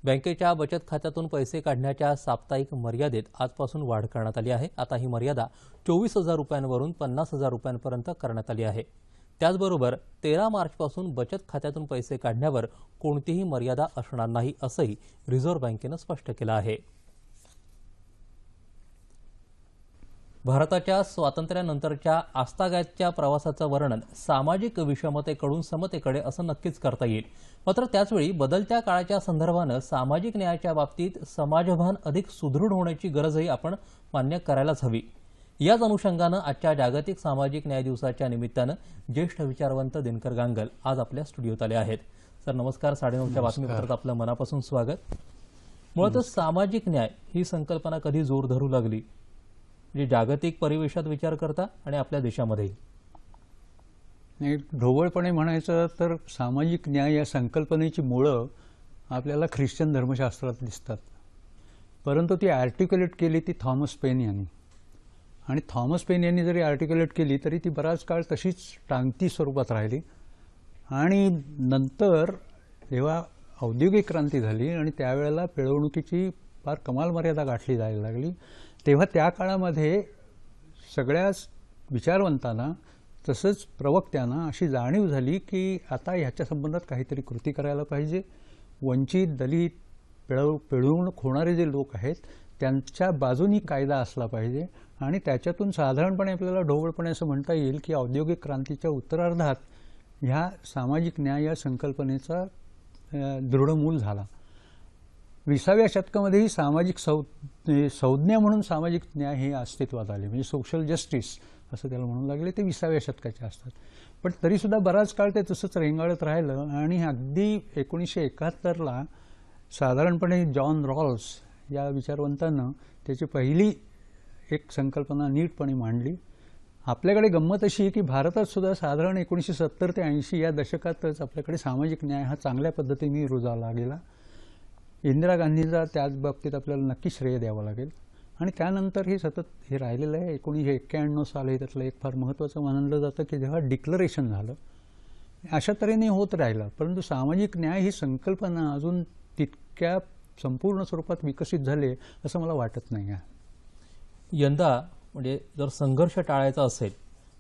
बँकेच्या बचत खात्यातून पैसे काढण्याच्या साप्ताहिक मर्यादेत आजपासून वाढ करण्यात आली आहे। आता ही मर्यादा 24,000 रुपयांवरून 50,000 रुपयांपर्यंत करण्यात आली आहे। त्याचबरोबर 13 मार्चपासून बचत खात्यातून पैसे काढण्यावर कोणतीही मर्यादा असणार नाही असंही रिझर्व्ह बँकेनं स्पष्ट केलं आहे। भारताच्या स्वातंत्र्यानंतरच्या आजतागायतच्या प्रवासाचं वर्णन सामाजिक विषमतेकडून समतेकडे असं नक्कीच करता येईल। मात्र त्याचवेळी बदलत्या काळाच्या संदर्भानं सामाजिक न्यायाच्या बाबतीत समाजभान अधिक सुदृढ होण्याची गरजही आपण मान्य करायलाच हवी। याच अनुषंगानं आजच्या जागतिक सामाजिक न्याय दिवसाच्या निमित्तानं ज्येष्ठ विचारवंत दिनकर गांगल आज आपल्या स्टुडिओत आले आहेत। सर नमस्कार, 9:30च्या बातमीपत्रात आपलं मनापासून स्वागत। मुळातच सामाजिक न्याय ही संकल्पना कधी जोर धरू लागली, म्हणजे जागतिक परिवेशात विचार करता आणि आपल्या देशामध्ये? ढोबळपणे म्हणायचं तर सामाजिक न्याय या संकल्पनेची मुळं आपल्याला ख्रिश्चन धर्मशास्त्रात दिसतात, परंतु ती आर्टिक्युलेट केली ती थॉमस पेन यांनी। आणि थॉमस पेन यांनी जरी आर्टिक्युलेट केली तरी ती बराच काळ तशीच टांगती स्वरूपात राहिली। आणि नंतर जेव्हा औद्योगिक क्रांती झाली आणि त्यावेळेला पिळवणुकीची फार कमाल मर्यादा गाठली जायला लागली, तेव्हा त्या काळामध्ये सगळ्याच विचारवंतांना तसंच प्रवक्त्यांना अशी जाणीव झाली की आता ह्याच्या संबंधात काहीतरी कृती करायला पाहिजे। वंचित, दलित, पिळवणूक होणारे जे लोक आहेत त्यांच्या बाजूनी कायदा असला पाहिजे। आणि त्याच्यातून साधारणपणे आपल्याला ढोबळपणे असं म्हणता येईल की औद्योगिक क्रांतीच्या उत्तरार्धात ह्या सामाजिक न्याय या संकल्पनेचा दृढमूल झाला। 20व्या शतकामध्येही सामाजिक संज्ञा म्हणून सामाजिक न्याय हे अस्तित्वात आले, म्हणजे सोशल जस्टिस असं त्याला म्हणू लागले, ते 20व्या शतकाचे असतात। पण तरीसुद्धा बराच काळ ते तसंच रेंगाळत राहिलं। आणि अगदी 1971ला साधारणपणे जॉन रॉल्स या विचारवंतानं त्याची पहिली एक संकल्पना नीटपणे मांडली। आपल्याकडे गंमत अशी आहे की भारतात सुद्धा साधारण 1970 ते 80 या दशकातच आपल्याकडे सामाजिक न्याय हा चांगल्या पद्धतीने रुजवला गेला। इंदिरा गांधींचा त्याच बाबतीत आपल्याला नक्की श्रेय द्यावं लागेल। आणि त्यानंतर हे सतत हे राहिलेलं आहे। 1991 साल हे त्यातलं एक फार महत्त्वाचं मानलं जातं की जेव्हा डिक्लरेशन झालं, अशा तऱ्हेने होत राहिलं, परंतु सामाजिक न्याय ही संकल्पना अजून तितक्या संपूर्ण स्वरूपात विकसित झाले असं मला वाटत नाही आहे। यंदा म्हणजे जर संघर्ष टाळायचा असेल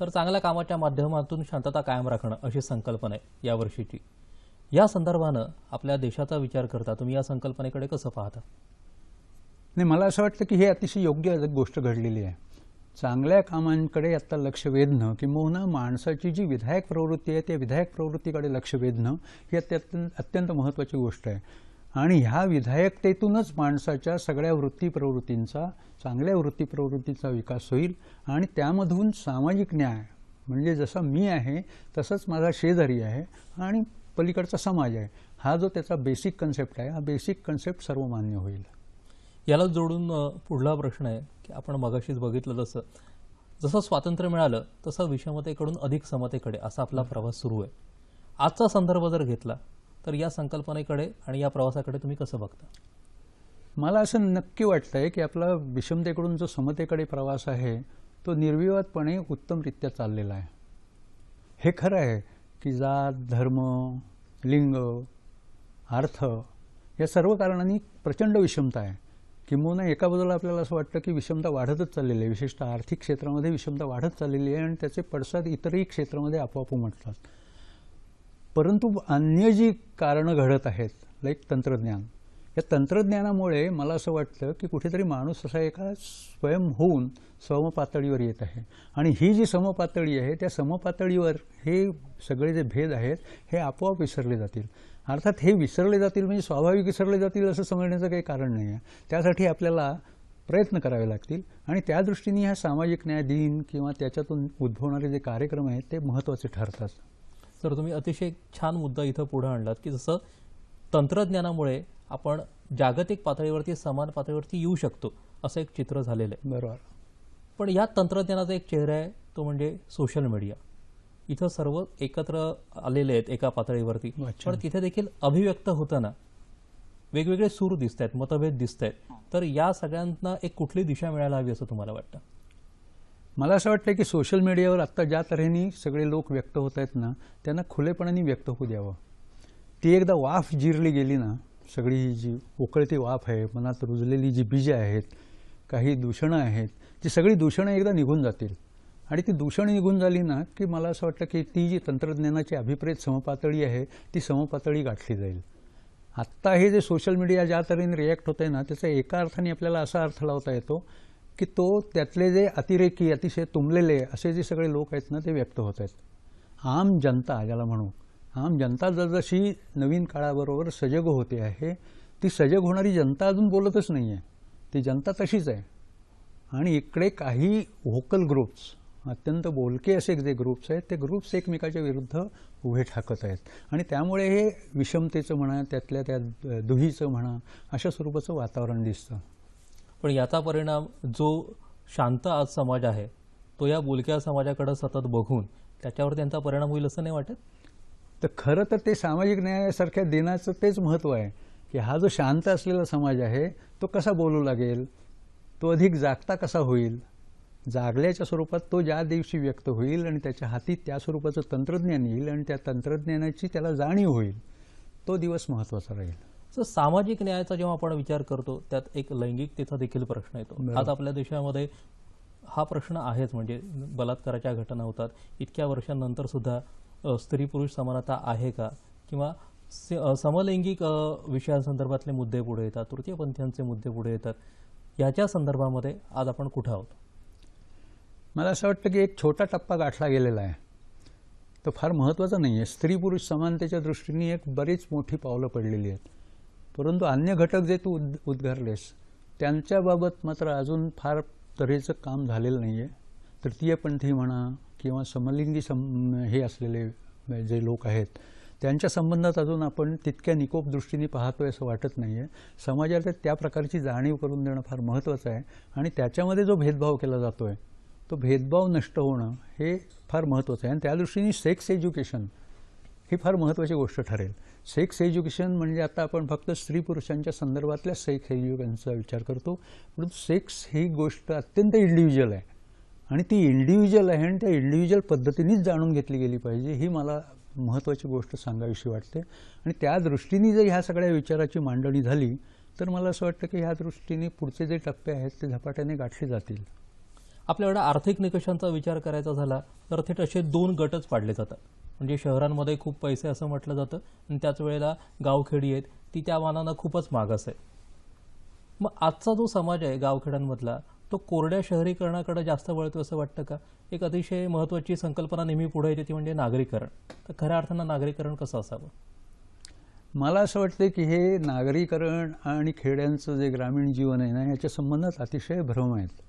तर चांगल्या कामाच्या माध्यमातून शांतता कायम राखणं अशी संकल्पना आहे यावर्षीची। या संदर्भानं आपल्या देशाचा विचार करता तुम्ही या संकल्पनेकडे कसं पाहता? नाही, मला असं वाटतं की हे अतिशय योग्य गोष्ट घडलेली आहे। चांगल्या कामांकडे आता लक्ष वेधणं किंवा माणसाची जी विधायक प्रवृत्ती आहे त्या विधायक प्रवृत्तीकडे लक्ष वेधणं ही अत्यंत महत्त्वाची गोष्ट आहे। आणि ह्या विधायकतेतूनच माणसाच्या सगळ्या वृत्ती प्रवृत्तींचा, चांगल्या वृत्ती प्रवृत्तीचा विकास होईल। आणि त्यामधून सामाजिक न्याय म्हणजे जसा मी आहे तसंच माझा शेजारी आहे आणि पलीकडचा समाज आहे, हा जो त्याचा बेसिक कन्सेप्ट आहे, हा बेसिक कन्सेप्ट सर्वमान्य होईल। याला जोडून पुढला प्रश्न आहे की आपण मगाशीच बघितलं जसं स्वातंत्र्य मिळालं तसं विषमतेकडून अधिक समतेकडे असा आपला प्रवास सुरू आहे। आजचा संदर्भ जर घेतला तर या संकल्पनेकडे आणि या प्रवासाकडे तुम्ही कसं बघता? मला असं नक्की वाटतंय की आपला विषमतेकडून जो समतेकडे प्रवास आहे तो निर्विवादपणे उत्तमरित्या चाललेला आहे। हे खरं आहे की जात, धर्म, लिंग, अर्थ या सर्व कारणांनी प्रचंड विषमता आहे। किंबहुना एका बाजूला आपल्याला असं वाटतं की विषमता वाढतच चाललेली आहे, विशेषतः आर्थिक क्षेत्रामध्ये विषमता वाढत चाललेली आहे आणि त्याचे पडसाद इतरही क्षेत्रामध्ये आपोआप उमटतात। परंतु अन्य जी कारणं घडत आहेत, लाईक तंत्रज्ञान, या तंत्रज्ञानामुळे मला असं वाटतं की कुठेतरी माणूस असा एका स्वयं होऊन समपातळीवर येत आहे। आणि ही जी समपातळी आहे त्या समपातळीवर हे सगळे जे भेद आहेत हे आपोआप विसरले जातील। अर्थात हे विसरले जातील म्हणजे स्वाभाविक विसरले जातील असं समजण्याचं काही कारण नाही आहे। त्यासाठी आपल्याला प्रयत्न करावे लागतील आणि त्या दृष्टीने ह्या सामाजिक न्याय दिन किंवा त्याच्यातून उद्भवणारे जे कार्यक्रम आहेत ते महत्त्वाचे ठरतात। सर, तुम्ही अतिशय छान मुद्दा इथं पुढे आणलात की जसं तंत्रज्ञानामुळे आपण जागतिक पातळीवरती समान पातळीवरती येऊ शकतो असं एक चित्र झालेलं आहे। बरोबर। पण या तंत्रज्ञानाचा एक चेहरा आहे तो म्हणजे सोशल मीडिया। इथं सर्व एकत्र आलेले आहेत एका पातळीवरती, पण तिथे देखील अभिव्यक्त होताना वेगवेगळे सूर दिसत आहेत, मतभेद दिसत आहेत। तर या सगळ्यांना एक कुठली दिशा मिळायला हवी असं तुम्हाला वाटतं? मला असं वाटतं की सोशल मीडियावर आत्ता ज्या तऱ्हेने सगळे लोक व्यक्त होत आहेत ना, त्यांना खुलेपणाने व्यक्त होऊ द्यावं। ती एकदा वाफ जिरली गेली ना सगळी ही जी उकळती वाफ आहे, मनात रुजलेली जी बीजं आहेत, काही दूषणं आहेत, ती सगळी दूषणं एकदा निघून जातील. आणि ती दूषणं निघून झाली ना की मला असं वाटतं की ती जी तंत्रज्ञानाची अभिप्रेत समपातळी आहे ती समपातळी गाठली जाईल. आत्ता हे जे सोशल मीडिया ज्या तऱ्हेने रिॲक्ट होत आहे ना, त्याचा एका अर्थाने आपल्याला असा अर्थ लावता येतो की तो त्यातले जे अतिरेकी, अतिशय तुंबलेले असे जे सगळे लोक आहेत ना, ते व्यक्त होत आहेत. आम जनता ज्याला म्हणू, आम जनता जसजशी नवीन काळाबरोबर सजग होते आहे, ती सजग होणारी जनता अजून बोलतच नाही आहे. ती जनता तशीच आहे. आणि इकडे काही व्होकल ग्रुप्स, अत्यंत बोलके असे जे ग्रुप्स आहेत, ते ग्रुप्स एकमेकाच्या विरुद्ध उभे ठाकत आहेत. आणि त्यामुळे हे विषमतेचं म्हणा, त्यातल्या त्या दुहीचं म्हणा, अशा स्वरूपाचं वातावरण दिसतं. पण याचा परिणाम जो शांत आज समाज आहे तो या बोलक्या समाजाकडे सतत बघून त्याच्यावर त्यांचा परिणाम होईल असं नाही वाटत? तर खरं तर ते सामाजिक न्यायासारख्या दिनाचं तेच महत्त्व आहे की हा जो शांत असलेला समाज आहे तो कसा बोलू लागेल, तो अधिक जागता कसा होईल, जागल्याच्या स्वरूपात तो ज्या दिवशी व्यक्त होईल आणि त्याच्या हाती त्या स्वरूपाचं तंत्रज्ञान येईल आणि त्या तंत्रज्ञानाची त्याला जाणीव होईल, तो दिवस महत्त्वाचा राहील. सो सामाजिक न्यायाचा जेव्हा आपण विचार करतो त्यात एक लैंगिकतेचा देखील प्रश्न येतो. बरोबर. आज आपल्या देशामध्ये हा प्रश्न आहेच, म्हणजे बलात्काराच्या घटना होतात. इतक्या वर्षांनंतर सुद्धा स्त्री पुरुष समानता आहे का, किंवा समलैंगिक विषयांसंदर्भातले मुद्दे पुढे येतात, तृतीयपंथीयांचे मुद्दे पुढे येतात. याच्या संदर्भामध्ये आज आपण कुठे आहोत? मला असं वाटतं की एक छोटा टप्पा गाठला गेलेला आहे. तो फार महत्त्वाचा नाही आहे. स्त्री पुरुष समानतेच्या दृष्टीने एक बरीच मोठी पावलं पडलेली आहेत. परंतु अन्य घटक जे तू उद्गारलेस त्यांच्याबाबत मात्र अजून फार तऱ्हेचं काम झालेलं नाही आहे. तृतीयपंथी म्हणा किंवा समलिंगी हे असलेले जे लोक आहेत त्यांच्या संबंधात अजून आपण तितक्या निकोप दृष्टीने पाहतोय असं वाटत नाही आहे. समाजाला त्या प्रकारची जाणीव करून देणं फार महत्त्वाचं आहे. आणि त्याच्यामध्ये जो भेदभाव केला जातो आहे तो भेदभाव नष्ट होणं हे फार महत्त्वाचं आहे. आणि त्या दृष्टीने सेक्स एज्युकेशन ही फार महत्त्वाची गोष्ट ठरेल. सेक्स एज्युकेशन म्हणजे आता आपण फक्त स्त्री पुरुषांच्या संदर्भातल्या सेक्स एज्युकेशनचा विचार करतो, परंतु सेक्स ही गोष्ट अत्यंत इंडिव्हिज्युअल आहे आणि ती इंडिव्हिज्युअल आहे आणि त्या इंडिव्हिज्युअल पद्धतीनेच जाणून घेतली गेली पाहिजे, ही मला महत्त्वाची गोष्ट सांगावीशी वाटते. आणि त्या दृष्टीने जर ह्या सगळ्या विचाराची मांडणी झाली तर मला असं वाटतं की ह्या दृष्टीने पुढचे जे टप्पे आहेत ते झपाट्याने गाठले जातील. आपल्याकडे आर्थिक निकषांचा विचार करायचा झाला तर थेट असे दोन गटच पाडले जातात. म्हणजे शहरांमध्ये खूप पैसे असं म्हटलं जातं आणि त्याच वेळेला गावखेडी आहेत ती त्या मानानं खूपच मागास आहे. मग आजचा जो समाज आहे गावखेड्यांमधला तो कोरड्या शहरीकरणाकडे जास्त वळतो असं वाटतं का? एक अतिशय महत्त्वाची संकल्पना नेहमी पुढे येते ती म्हणजे नागरीकरण. तर खऱ्या अर्थानं नागरीकरण कसं असावं? मला असं वाटतं की हे नागरीकरण आणि खेड्यांचं जे ग्रामीण जीवन आहे ना याच्या संबंधात अतिशय भ्रम आहेत.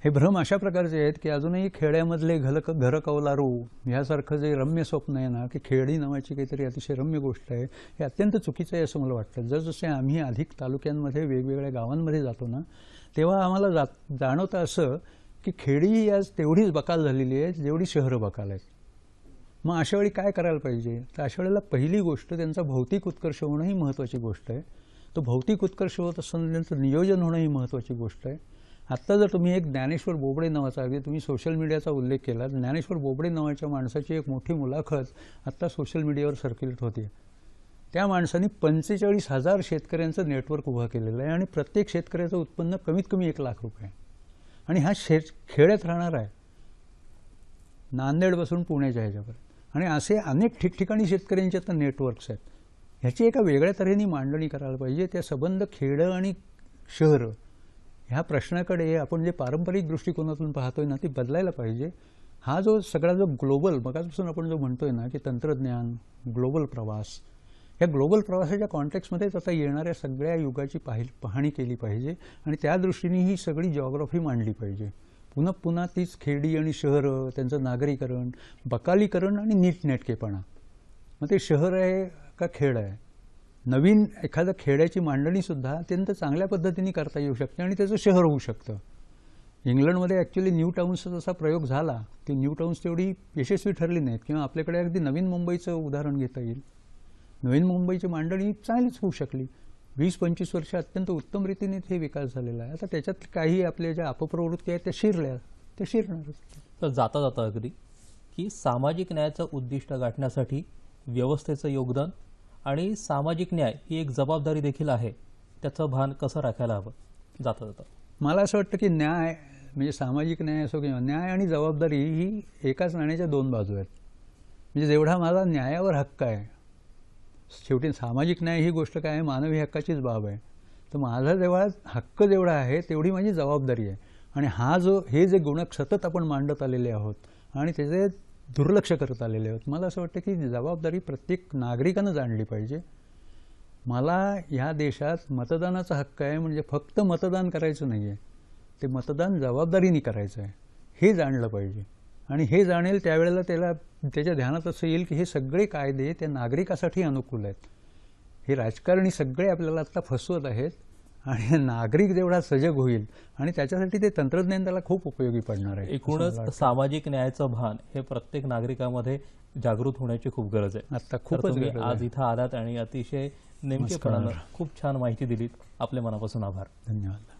हे भ्रम अशा प्रकारचे आहेत की अजूनही खेड्यामधले घरं कौलारू ह्यासारखं जे रम्य स्वप्न आहे ना की खेडी नावाची काहीतरी अतिशय रम्य गोष्ट आहे, हे अत्यंत चुकीचं आहे असं मला वाटतं. जसजसे आम्ही अधिक तालुक्यांमध्ये वेगवेगळ्या गावांमध्ये जातो ना तेव्हा आम्हाला जाणवतं असं की खेडी ही आज तेवढीच बकाल झालेली आहे जेवढी शहरं बकाल आहेत. मग अशा वेळी काय करायला पाहिजे? तर अशा वेळेला पहिली गोष्ट त्यांचा भौतिक उत्कर्ष होणं ही महत्त्वाची गोष्ट आहे. तो भौतिक उत्कर्ष होत असताना त्यांचं नियोजन होणं ही महत्त्वाची गोष्ट आहे. आत्ता जर तुम्ही एक ज्ञानेश्वर बोबडे नावाचा, अगदी तुम्ही सोशल मीडियाचा उल्लेख केला, ज्ञानेश्वर बोबडे नावाच्या माणसाची एक मोठी मुलाखत आत्ता सोशल मीडियावर सर्क्युलेट होते. त्या माणसाने 45,000 शेतकऱ्यांचं नेटवर्क उभं केलेलं आहे आणि प्रत्येक शेतकऱ्याचं उत्पन्न कमीत कमी 1 लाख रुपये आणि हा खेड्यात राहणार आहे, नांदेडपासून पुण्याच्या ह्याच्यापर्यंत. आणि असे अनेक ठिकठिकाणी शेतकऱ्यांचे आता नेटवर्क्स आहेत. ह्याची एका वेगळ्या तऱ्हेने मांडणी करायला पाहिजे. त्या संबंध खेडं आणि शहरं ह्या प्रश्नाकडे आपण जे पारंपरिक दृष्टिकोनातून पाहतोय ना ती बदलायला पाहिजे. हा जो सगळा जो ग्लोबल मगापासून आपण जो म्हणतोय ना की तंत्रज्ञान, ग्लोबल प्रवास, या ग्लोबल प्रवासाच्या कॉन्टेक्स्टमध्येच आता येणाऱ्या सगळ्या युगाची पाहणी केली पाहिजे आणि त्या दृष्टीने ही सगळी जॉग्राफी मांडली पाहिजे. पुन्हा पुन्हा तीच खेडी आणि शहरं, त्यांचं नागरीकरण, बकालीकरण आणि नीटनेटकेपणा. मग ते शहर आहे का खेड आहे? नवीन एखाद्या खेड्याची मांडणीसुद्धा अत्यंत चांगल्या पद्धतीने करता येऊ शकते आणि त्याचं शहर होऊ शकतं. इंग्लंडमध्ये ॲक्च्युली न्यू टाउन्सचा जसा प्रयोग झाला ती न्यू टाउन्स तेवढी यशस्वी ठरली नाहीत. किंवा आपल्याकडे अगदी नवीन मुंबईचं उदाहरण घेता येईल. नवीन मुंबईची मांडणी चांगलीच होऊ शकली. 20-25 वर्ष अत्यंत उत्तम रीतीने हे विकास झालेला आहे. आता त्याच्यात काही आपल्या ज्या अपप्रवृत्ती आहेत त्या शिरणारच. तर जाता जाता अगदी की सामाजिक न्यायाचं उद्दिष्ट गाठण्यासाठी व्यवस्थेचं योगदान आणि सामाजिक न्याय ही एक जबाबदारी देखील आहे, त्याचं भान कसं राखायला हवं जाता जाता? मला असं वाटतं की न्याय म्हणजे सामाजिक न्याय असो किंवा न्याय आणि जबाबदारी ही एकाच नाण्याच्या दोन बाजू आहेत. म्हणजे जेवढा माझा न्यायावर हक्क आहे, शेवटी सामाजिक न्याय ही गोष्ट काय आहे, मानवी हक्काचीच बाब आहे. तर माझा जेव्हा हक्क जेवढा आहे तेवढी माझी जबाबदारी आहे. आणि हे जे गुणक सतत आपण मांडत आलेले आहोत आणि त्याचे दुर्लक्ष करत आलेले आहोत, मला असं वाटतं की जबाबदारी प्रत्येक नागरिकानं जाणली पाहिजे. मला ह्या देशात मतदानाचा हक्क आहे म्हणजे फक्त मतदान करायचं नाही आहे, ते मतदान जबाबदारीने करायचं आहे हे जाणलं पाहिजे. आणि हे जाणेल त्यावेळेला त्याच्या ध्यानात असं येईल की हे सगळे कायदे त्या नागरिकासाठी अनुकूल आहेत. हे राजकारणी सगळे आपल्याला आत्ता फसवत आहेत आणि नागरिक जेवढा सजग होईल आणि त्याच्यासाठी ते तंत्रज्ञान त्याला खूप उपयोगी पडणार आहे. एकूणच सामाजिक न्यायाचं भान हे प्रत्येक नागरिकामध्ये जागृत होण्याची खूप गरज आहे. आता तर खूपच तुम्ही गरज आज आहे. इथं आलात आणि अतिशय नेमकेपणानं खूप छान माहिती दिलीत. आपल्या मनापासून आभार. धन्यवाद.